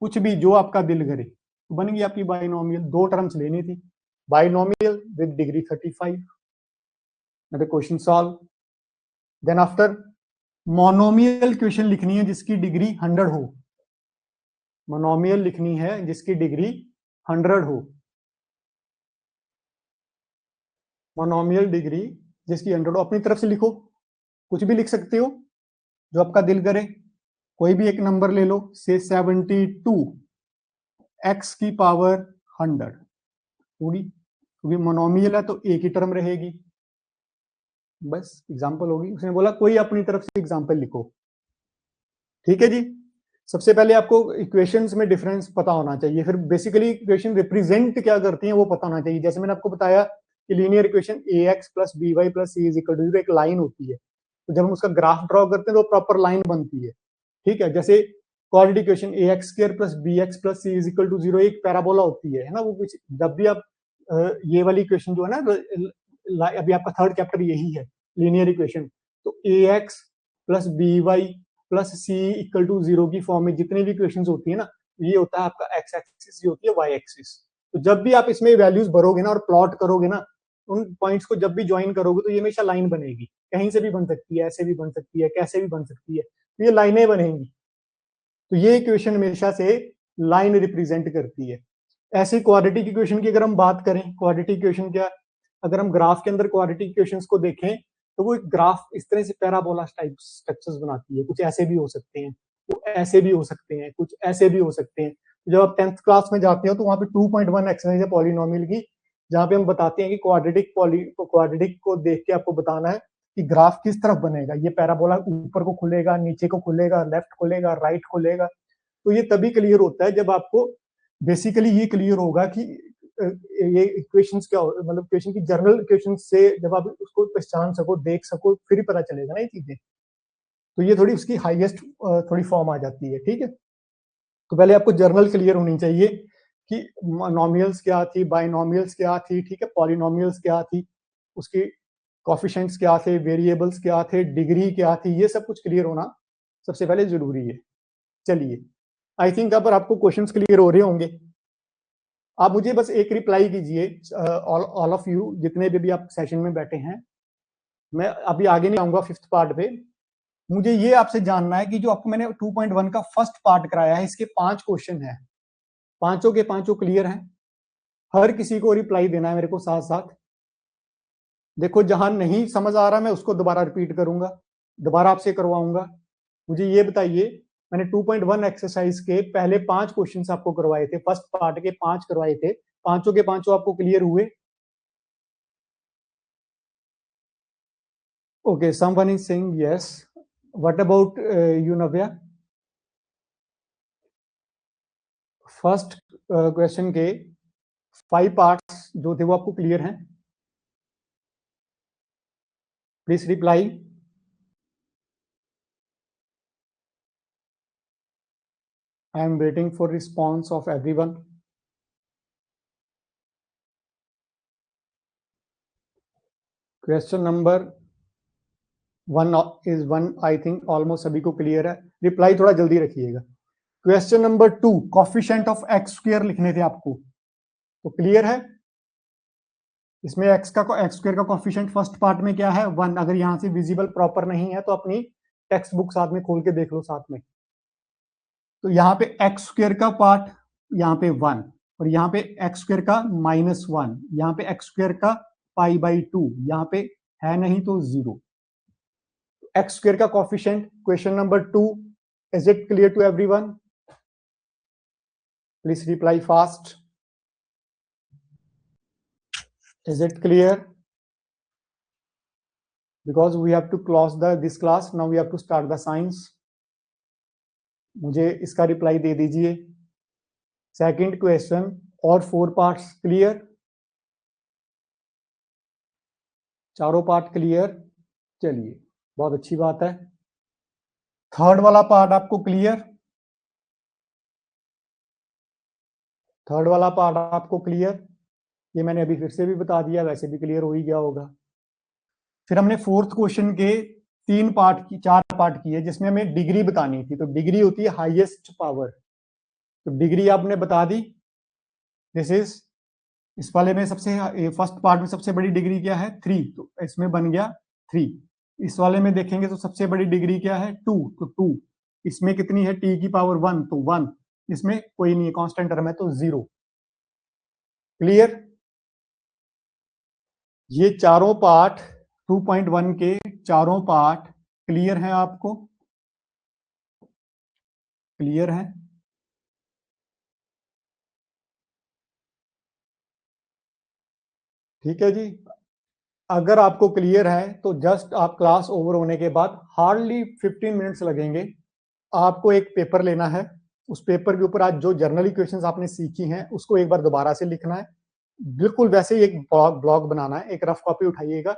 कुछ भी जो आपका दिल करे, बन गई आपकी बाइनोमियल। दो टर्म्स लेनी थी, binomial with degree 35। another question solve। Then after monomial question लिखनी है जिसकी डिग्री 100 हो, मोनोमियल लिखनी है जिसकी डिग्री 100 हो, मोनोमियल डिग्री जिसकी 100 हो, अपनी तरफ से लिखो, कुछ भी लिख सकते हो जो आपका दिल करे, कोई भी एक नंबर ले लो, से 72 एक्स की पावर 100 पूरी, क्योंकि मोनोमियल है तो एक ही टर्म रहेगी, बस एग्जांपल होगी। उसने बोला कोई अपनी तरफ से एग्जांपल लिखो। ठीक है जी, सबसे पहले आपको इक्वेशंस में डिफरेंस पता होना चाहिए, फिर बेसिकली इक्वेशन रिप्रेजेंट क्या करती है वो पता होना चाहिए। जैसे मैंने आपको बताया कि linear equation a x plus b y plus c is equal to 0 एक लाइन होती है, तो जब हम उसका ग्राफ ड्रॉ करते हैं तो प्रॉपर लाइन बनती है। ठीक है, जैसे quadratic equation a x square plus b x plus c is equal to 0 एक पैराबोला होती है ना? वो कुछ जब भी आप ये वाली इक्वेशन जो है ना, अभी आपका थर्ड चैप्टर यही है, लीनियर इक्वेशन, तो a x plus b y plus c equal to 0 की फॉर्म में जितनी भी इक्वेशंस होती है ना, ये होता है आपका एक्स एक्सिस, ये होती है वाई एक्सिस। तो जब भी आप इसमें वैल्यूज भरोगे ना और प्लॉट करोगे ना, उन पॉइंट्स को जब भी ज्वाइन करोगे तो ये हमेशा लाइन बनेगी, कहीं से भी बन सकती है, ऐसे भी बन सकती है, कैसे भी बन सकती है, तो ये लाइनें बनेंगी। तो ये इक्वेशन हमेशा से लाइन रिप्रेजेंट करती है। ऐसे क्वाड्रेटिक इक्वेशन की अगर हम बात करें, क्वाड्रेटिक इक्वेशन क्या, अगर हम ग्राफ के अंदर क्वाड्रेटिक इक्वेशंस को देखें तो वो एक ग्राफ इस तरह से पैराबोला टाइप स्ट्रक्चर्स बनाती है। कुछ ऐसे भी हो सकते हैं, वो ऐसे भी हो सकते हैं, कुछ ऐसे भी हो सकते हैं। जब आप 10th क्लास में जाते हो तो वहां पे 2.1 एक्सरसाइज है पॉलिनोमियल की, जहाँ पे हम बताते हैं कि क्वाड्रेटिक को देख के आपको बताना है कि ग्राफ किस तरफ बनेगा। ये पैराबोला ऊपर को खुलेगा, नीचे को खुलेगा, लेफ्ट खुलेगा, राइट खुलेगा। तो ये तभी क्लियर होता है जब आपको बेसिकली ये क्लियर होगा कि ये इक्वेशंस क्या मतलब इक्वेशन की जनरल इक्वेशन से जब आप उसको पहचान सको, देख सको, फिर ही पता चलेगा ना ये चीजें। तो ये थोड़ी उसकी हाईएस्ट थोड़ी फॉर्म आ जाती है, ठीक है। तो पहले आपको जर्नल क्लियर होनी चाहिए कि नॉमिनल्स क्या थी, बाइनॉमिनल्स क्या थी, ठीक है, पॉलिनोमियल्स क्या थी, उसकी कॉफिशिएंट्स क्या थे, वेरिएबल्स क्या थे, डिग्री क्या थी, ये सब कुछ क्लियर होना सबसे पहले जरूरी है। चलिए, आई थिंक अब आपको क्वेश्चंस क्लियर हो रहे होंगे। आप मुझे बस एक रिप्लाई कीजिए, ऑल ऑफ यू जितने भी आप सेशन में बैठे हैं। मैं अभी आगे नहीं आऊंगा 5th पार्ट पे। मुझे ये आपसे जानना है कि जो आपको मैंने 2.1 का फर्स्ट पार्ट कराया है, इसके 5 क्वेश्चन हैं, पांचों के पांचों क्लियर हैं। हर किसी को रिप्लाई देना है मेरे को साथ साथ। देखो, जहां नहीं समझ आ रहा मैं उसको दोबारा रिपीट करूंगा, दोबारा आपसे करवाऊंगा। मुझे ये बताइए, मैंने 2.1 एक्सरसाइज के पहले 5 क्वेश्चंस आपको करवाए थे, फर्स्ट पार्ट के 5 करवाए थे, पांचों के पांचों आपको क्लियर हुए? Okay, someone is saying yes. What about you Navya? First question के 5 पार्ट्स जो थे वो आपको क्लियर हैं? Please reply. I am waiting for response of everyone. Question number 1 I think almost सभी को क्लियर है। रिप्लाई थोड़ा जल्दी रखिएगा। Question number 2, coefficient of x square लिखने थे आपको, तो क्लियर है? इसमें एक्स स्क्वायर का कॉफिशिएंट फर्स्ट पार्ट में क्या है? 1। अगर यहां से विजिबल प्रॉपर नहीं है तो अपनी टेक्स्ट बुक साथ में खोल के देख लो साथ में। तो यहाँ पे एक्स स्क्वायर का पार्ट यहाँ पे 1, और यहाँ पे एक्स स्क्वायर का -1, यहाँ पे एक्स स्क्वायर का π/2, यहाँ पे है नहीं तो 0। एक्स स्क्वायर का coefficient question number 2, is it clear to everyone? Please reply fast. Is it clear? Because we have to close this class. Now we have to start the science. मुझे इसका reply दे दीजिए। Second question और 4 parts clear? चारों part clear? चलिए, बहुत अच्छी बात है। थर्ड वाला पार्ट आपको क्लियर? थर्ड वाला पार्ट आपको क्लियर? ये मैंने अभी फिर से भी बता दिया, वैसे भी क्लियर हो ही गया होगा। फिर हमने 4th क्वेश्चन के 4 पार्ट किए, जिसमें हमें डिग्री बतानी थी। तो डिग्री होती है हाईएस्ट पावर, तो डिग्री आपने बता दी। दिस इज, इस वाले में सबसे फर्स्ट पार्ट में सबसे बड़ी डिग्री क्या है? 3, तो इसमें बन गया 3। इस वाले में देखेंगे तो सबसे बड़ी डिग्री क्या है? 2, तो 2। इसमें कितनी है? t की पावर 1, तो 1। इसमें कोई नहीं है, कांस्टेंट टर्म है, तो 0। क्लियर? ये चारों पार्ट 2.1 के चारों पार्ट क्लियर हैं आपको? क्लियर है? ठीक है जी। अगर आपको क्लियर है तो जस्ट आप क्लास ओवर होने के बाद हार्डली 15 मिनट्स लगेंगे, आपको एक पेपर लेना है। उस पेपर के ऊपर आज जो जर्नल इक्वेशंस आपने सीखी हैं उसको एक बार दोबारा से लिखना है। बिल्कुल वैसे ही एक ब्लॉग बनाना है, एक रफ कॉपी उठाइएगा,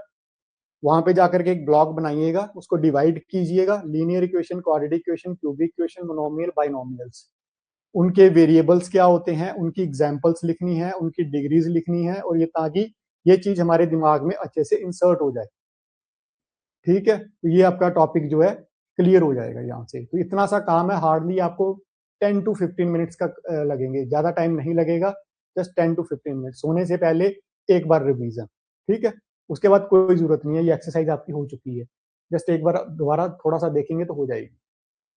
वहां पे जाकर के एक ब्लॉग बनाइएगा, उसको डिवाइड कीजिएगा, linear equation, quadratic equation, cubic equation, monomial, binomials, उनके वेरिएबल्स क्या होते हैं, उनकी एग्जांपल्स लिखनी है, उनकी डिग्रीज लिखनी है, और ये ताकि ये चीज हमारे दिमाग में अच्छे से इंसर्ट हो जाए। ठीक है, तो ये आपका टॉपिक जो है क्लियर हो जाएगा यहाँ से। तो इतना सा काम है, हार्डली आपको 10 to 15 मिनट्स का लगेंगे, ज्यादा टाइम नहीं लगेगा। जस्ट 10 टू 15 मिनट सोने से पहले एक बार रिवीजन, ठीक है? उसके बाद कोई ज़रूरत नहीं है, ये एक्सरसाइज़ आपकी हो चुकी है। जस्ट एक बार दोबारा थोड़ा-सा देखेंगे तो हो जाएगी।